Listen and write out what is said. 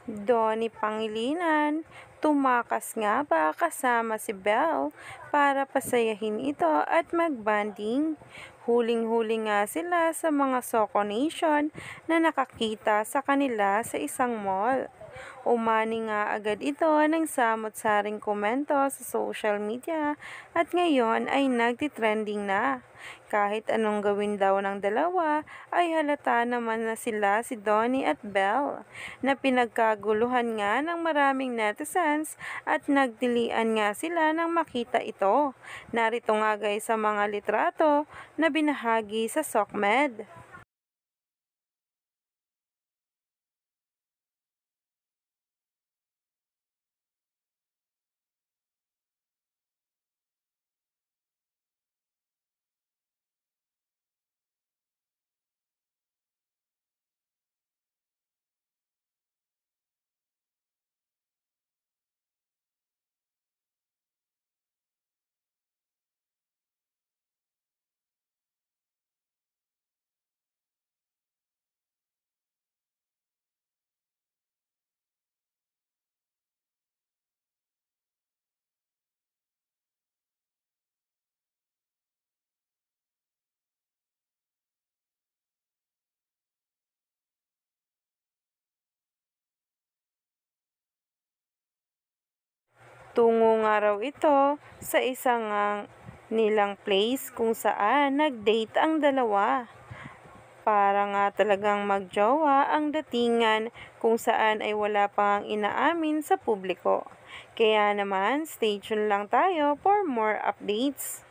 Donnie Pangilinan, tumakas nga ba kasama si Belle para pasayahin ito at mag-bonding? Huling-huli nga sila sa mga Soco Nation na nakakita sa kanila sa isang mall. Umani nga agad ito ng samot-saring komento sa social media at ngayon ay nagtitrending na. Kahit anong gawin daw ng dalawa ay halata naman na sila si Donnie at Belle na pinagkaguluhan nga ng maraming netizens at nagdilian nga sila nang makita ito. Narito nga guys sa mga litrato na binahagi sa SOCMED. Tungo nga raw ito sa isang nilang place kung saan nag-date ang dalawa. Para nga talagang magjowa ang datingan kung saan ay wala pang inaamin sa publiko. Kaya naman, stay tuned lang tayo for more updates.